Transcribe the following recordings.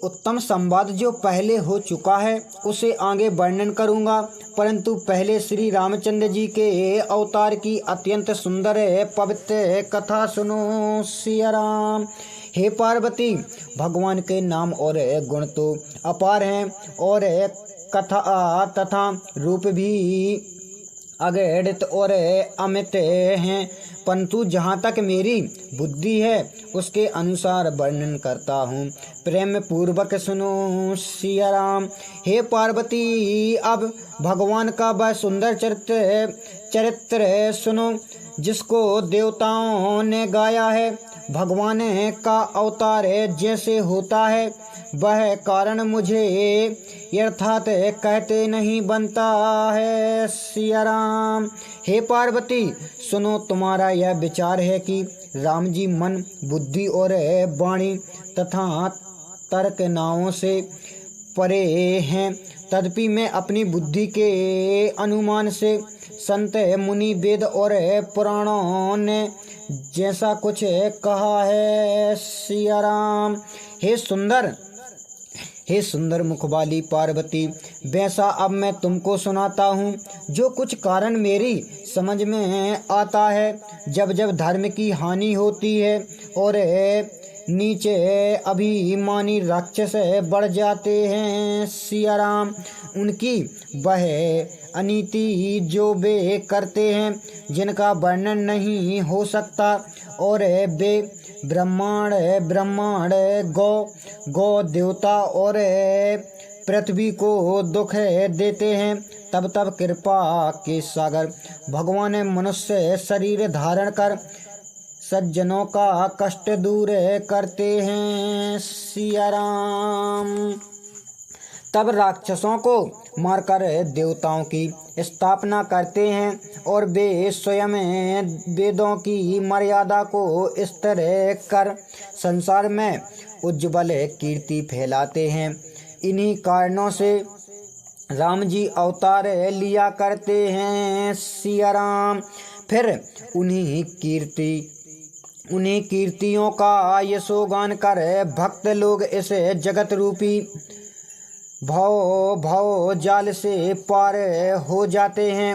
उत्तम संवाद जो पहले हो चुका है उसे आगे वर्णन करूंगा, परंतु पहले श्री रामचंद्र जी के अवतार की अत्यंत सुंदर पवित्र कथा सुनो। सिया राम। हे पार्वती, भगवान के नाम और गुण तो अपार हैं और कथा तथा रूप भी अगणित और अमित हैं, परंतु जहाँ तक मेरी बुद्धि है उसके अनुसार वर्णन करता हूँ। प्रेम पूर्वक सुनो। सिया राम। हे पार्वती, अब भगवान का वह सुंदर चरित्र सुनो जिसको देवताओं ने गाया है। भगवान का अवतार जैसे होता है वह कारण मुझे यथार्थ कहते नहीं बनता है। सिया राम। हे पार्वती, सुनो, तुम्हारा यह विचार है कि राम जी मन, बुद्धि और वाणी तथा तर्क नावों से परे हैं, तदपि मैं अपनी बुद्धि के अनुमान से संत मुनि वेद और पुराणों ने जैसा कुछ कहा है। सिया राम। हे सुंदर मुख वाली पार्वती, वैसा अब मैं तुमको सुनाता हूँ जो कुछ कारण मेरी समझ में आता है। जब जब धर्म की हानि होती है और नीचे अभिमानी राक्षस बढ़ जाते हैं। सिया राम। उनकी वह अनीति जो वे करते हैं जिनका वर्णन नहीं हो सकता, और वे ब्रह्मांड गौ देवता और पृथ्वी को दुख देते हैं, तब तब कृपा के सागर भगवान मनुष्य शरीर धारण कर सज्जनों का कष्ट दूर करते हैं। सिया राम। तब राक्षसों को मारकर देवताओं की स्थापना करते हैं और वे स्वयं वेदों की मर्यादा को स्थिर कर संसार में उज्ज्वल कीर्ति फैलाते हैं। इन्हीं कारणों से राम जी अवतार लिया करते हैं। सिया राम। फिर उन्हीं कीर्तियों का यशोगान कर भक्त लोग इस जगत रूपी भव जाल से पार हो जाते हैं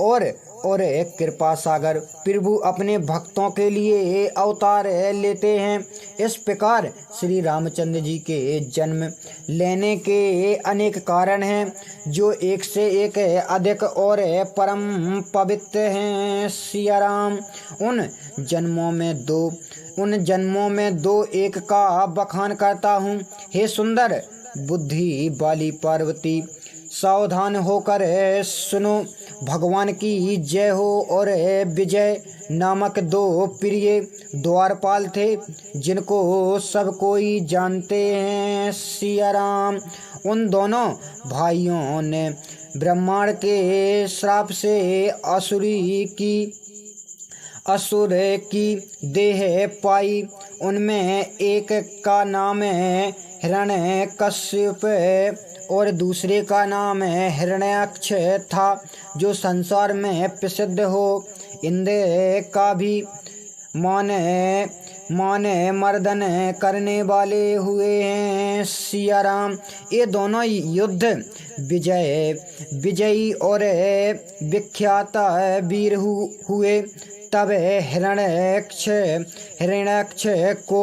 और कृपा सागर प्रभु अपने भक्तों के लिए अवतार लेते हैं। इस प्रकार श्री रामचंद्र जी के जन्म लेने के अनेक कारण हैं जो एक से एक अधिक और परम पवित्र हैं। सिया राम। उन जन्मों में दो एक का बखान करता हूँ। हे सुंदर बुद्धि वाली पार्वती, सावधान होकर सुनो। भगवान की जय हो। और विजय नामक दो प्रिय द्वारपाल थे जिनको सब कोई जानते हैं। सिया राम। उन दोनों भाइयों ने ब्रह्मांड के श्राप से असुर की देह पाई। उनमें एक का नाम है हिरण्यकश्यप और दूसरे का नाम हिरण्याक्ष था, जो संसार में प्रसिद्ध हो इंद्र का भी माने मर्दन करने वाले हुए हैं। सिया राम। ये दोनों युद्ध विजयी और विख्यात वीर हुए। तब हिरण्याक्ष को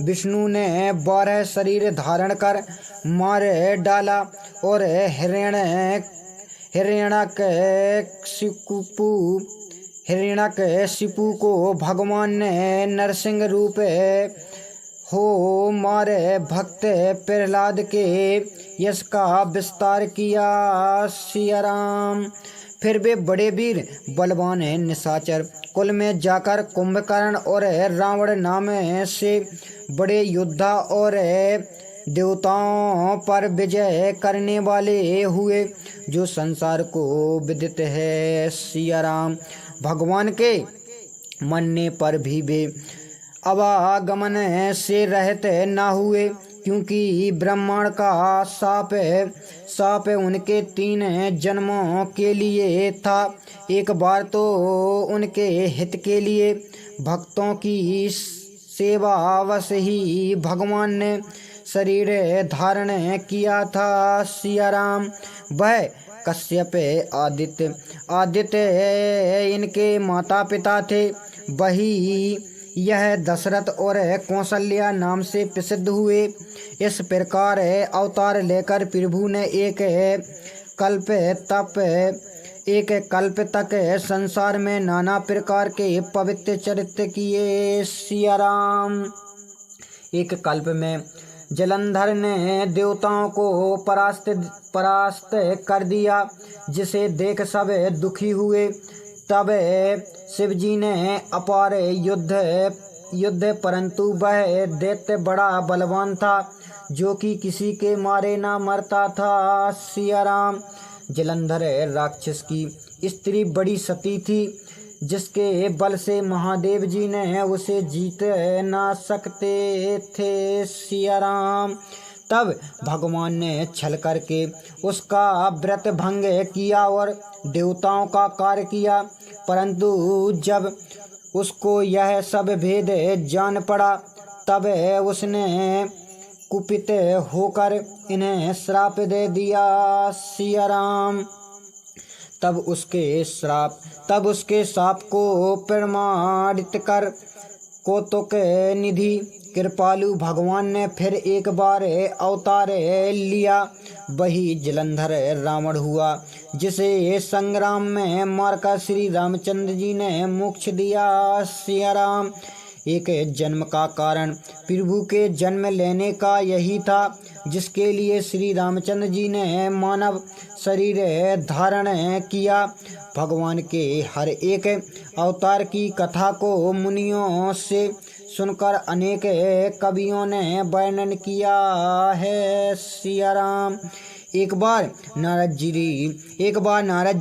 विष्णु ने 12 शरीर धारण कर मार डाला और हिरण्यकशिपु को भगवान ने नरसिंह रूप हो मारे भक्त प्रहलाद के यश का विस्तार किया। सिया राम। फिर वे बड़े वीर बलवान निशाचर कुल में जाकर कुंभकर्ण और रावण नाम से बड़े योद्धा और देवताओं पर विजय करने वाले हुए, जो संसार को विदित है। सिया राम। भगवान के मरने पर भी वे आवागमन से रहित न हुए, क्योंकि ब्रह्मांड का साप उनके 3 जन्मों के लिए था। एक बार तो उनके हित के लिए भक्तों की सेवावश ही भगवान ने शरीर धारण किया था सिया राम। वह कश्यप आदित्य इनके माता पिता थे। वही यह दशरथ और कौशल्या नाम से प्रसिद्ध हुए। इस प्रकार अवतार लेकर प्रभु ने एक कल्प तक संसार में नाना प्रकार के पवित्र चरित्र किए सिया राम। एक कल्प में जलंधर ने देवताओं को परास्त कर दिया, जिसे देख सब दुखी हुए। तब शिवजी ने अपार युद्ध परंतु वह दैत्य बड़ा बलवान था, जो कि किसी के मारे ना मरता था सिया राम। जलंधर राक्षस की स्त्री बड़ी सती थी, जिसके बल से महादेव जी ने उसे जीत ना सकते थे सिया राम। तब भगवान ने छल करके उसका व्रत भंग किया और देवताओं का कार्य किया, परंतु जब उसको यह सब भेद जान पड़ा, तब उसने कुपित होकर इन्हें श्राप दे दिया सिया राम। तब उसके शाप को प्रमाणित कर कौतुक निधि कृपालु भगवान ने फिर एक बार अवतार लिया। वही जलंधर रावण हुआ, जिसे संग्राम में मारकर श्री रामचंद्र जी ने मोक्ष दिया सिया राम। एक जन्म का कारण प्रभु के जन्म लेने का यही था, जिसके लिए श्री रामचंद्र जी ने मानव शरीर धारण किया। भगवान के हर एक अवतार की कथा को मुनियों से सुनकर अनेक कवियों ने वर्णन किया है सिया राम। एक बार नारद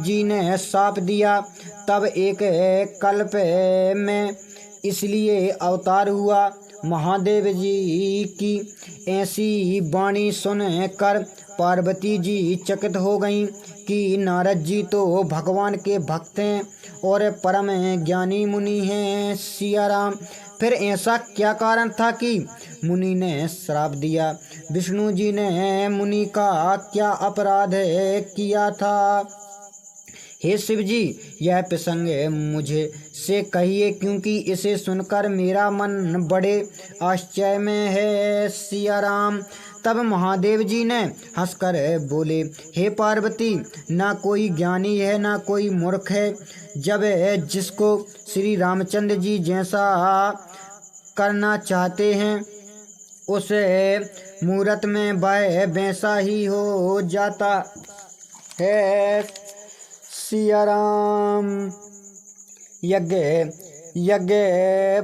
जी ने शाप दिया, तब एक कल्प में इसलिए अवतार हुआ। महादेव जी की ऐसी वाणी सुनकर पार्वती जी चकित हो गईं कि नारद जी तो भगवान के भक्त हैं और परम ज्ञानी मुनि हैं सिया राम। फिर ऐसा क्या कारण था कि मुनि ने श्राप दिया? विष्णु जी ने मुनि का क्या अपराध किया था? हे शिव जी, यह प्रसंग मुझे से कहिए, क्योंकि इसे सुनकर मेरा मन बड़े आश्चर्य में है सिया राम। तब महादेव जी ने हंसकर बोले, हे पार्वती, ना कोई ज्ञानी है ना कोई मूर्ख है। जब जिसको श्री रामचंद्र जी जैसा करना चाहते हैं, उस मुहूर्त में वह वैसा ही हो जाता है सिया राम। यज्ञ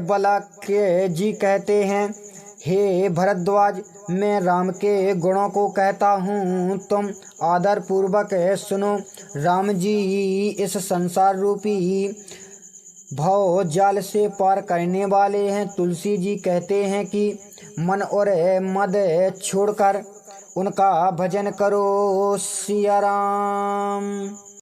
बलाक्य जी कहते हैं, हे भरद्वाज, मैं राम के गुणों को कहता हूँ, तुम आदर पूर्वक सुनो। राम जी इस संसार रूपी भव जाल से पार करने वाले हैं। तुलसी जी कहते हैं कि मन और मद छोड़कर उनका भजन करो सिया राम।